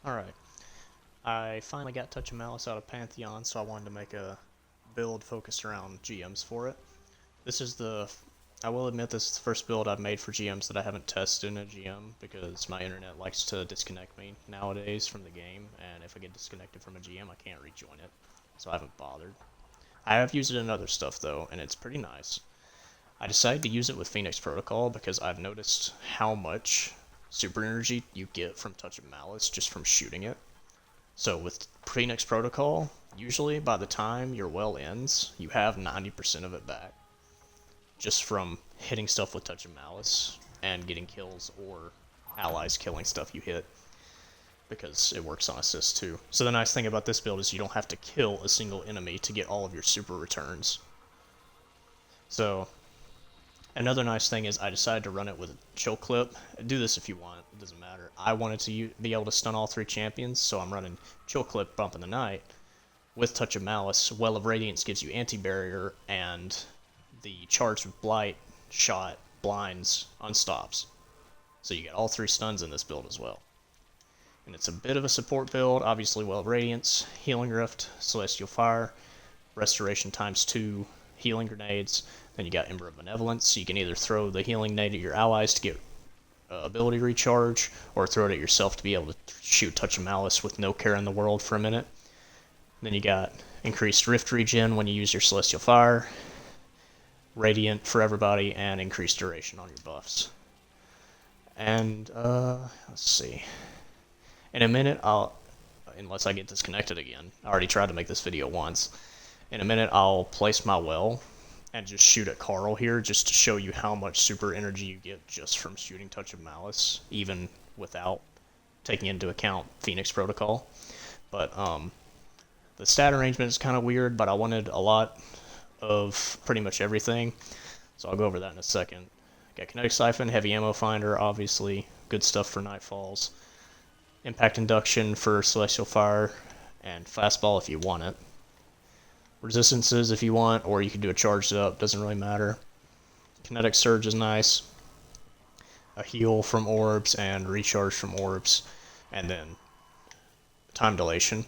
Alright, I finally got Touch of Malice out of Pantheon, so I wanted to make a build focused around GMs for it. This is I will admit this is the first build I've made for GMs that I haven't tested in a GM, because my internet likes to disconnect me nowadays from the game, and if I get disconnected from a GM, I can't rejoin it, so I haven't bothered. I have used it in other stuff though, and it's pretty nice. I decided to use it with Phoenix Protocol because I've noticed how much super energy you get from Touch of Malice just from shooting it. So with Phoenix Protocol, usually by the time your well ends, you have 90% of it back. Just from hitting stuff with Touch of Malice and getting kills or allies killing stuff you hit. Because it works on assist too. So the nice thing about this build is you don't have to kill a single enemy to get all of your super returns. So another nice thing is I decided to run it with a chill clip. Do this if you want, it doesn't matter. I wanted to be able to stun all three champions, so I'm running chill clip, bump in the night with Touch of Malice. Well of Radiance gives you anti-barrier, and the charge with Blight, shot, blinds, unstops. So you get all three stuns in this build as well. And it's a bit of a support build, obviously Well of Radiance, Healing Rift, Celestial Fire, Restoration ×2, healing grenades. Then you got Ember of Benevolence, so you can either throw the healing nade at your allies to get ability recharge, or throw it at yourself to be able to shoot Touch of Malice with no care in the world for a minute. Then you got increased Rift regen when you use your Celestial Fire, Radiant for everybody, and increased duration on your buffs. And, let's see. In a minute, unless I get disconnected again, I already tried to make this video once. In a minute, I'll place my well and just shoot at Carl here, just to show you how much super energy you get just from shooting Touch of Malice, even without taking into account Phoenix Protocol. But the stat arrangement is kind of weird, but I wanted a lot of pretty much everything, so I'll go over that in a second. Got Kinetic Siphon, Heavy Ammo Finder, obviously, good stuff for Nightfalls. Impact Induction for Celestial Fire, and Fastball if you want it. Resistances if you want, or you can do a charged up, doesn't really matter. Kinetic Surge is nice. A heal from orbs and recharge from orbs, and then time dilation.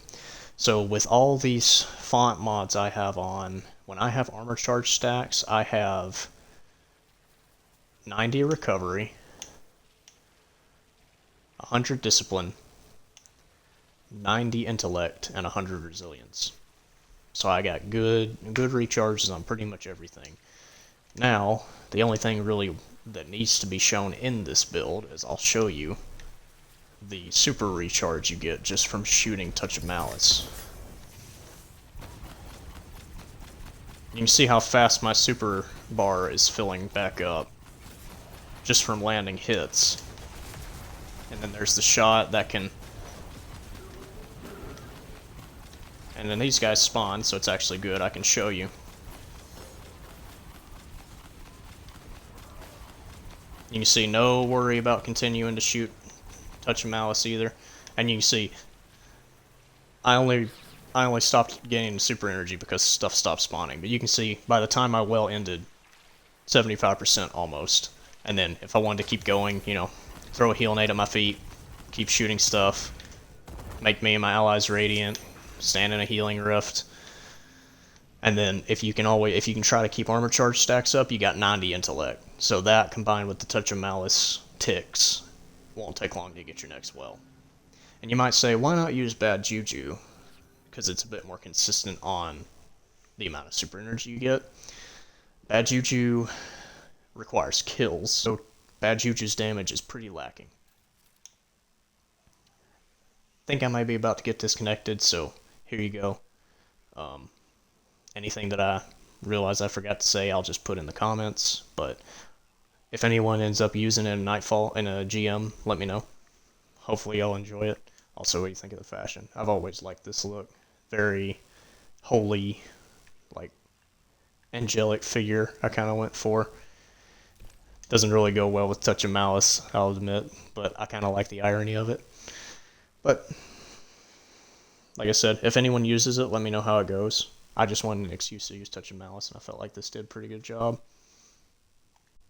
So with all these font mods I have on, when I have armor charge stacks, I have 90 recovery, 100 discipline, 90 intellect, and 100 resilience. So I got good recharges on pretty much everything. Now, the only thing really that needs to be shown in this build is I'll show you the super recharge you get just from shooting Touch of Malice. You can see how fast my super bar is filling back up just from landing hits. And then there's the shot that can... And then these guys spawn, so it's actually good. I can show you. You can see no worry about continuing to shoot Touch of Malice either. And you can see I only stopped getting super energy because stuff stopped spawning. But you can see by the time my well ended, 75% almost. And then if I wanted to keep going, you know, throw a heal nade at my feet, keep shooting stuff, make me and my allies radiant, stand in a healing rift, and then if you can try to keep armor charge stacks up, you got 90 intellect. So that combined with the Touch of Malice ticks won't take long to get your next well. And you might say, why not use Bad Juju? Because it's a bit more consistent on the amount of super energy you get. Bad Juju requires kills, so Bad Juju's damage is pretty lacking. Think I might be about to get disconnected, so here you go. Anything that I realize I forgot to say, I'll just put in the comments. But if anyone ends up using it in Nightfall in a GM, let me know. Hopefully y'all enjoy it. Also, what do you think of the fashion? I've always liked this look. Very holy, like, angelic figure I kind of went for. Doesn't really go well with Touch of Malice, I'll admit, but I kind of like the irony of it. But, like I said, if anyone uses it, let me know how it goes. I just wanted an excuse to use Touch of Malice, and I felt like this did a pretty good job.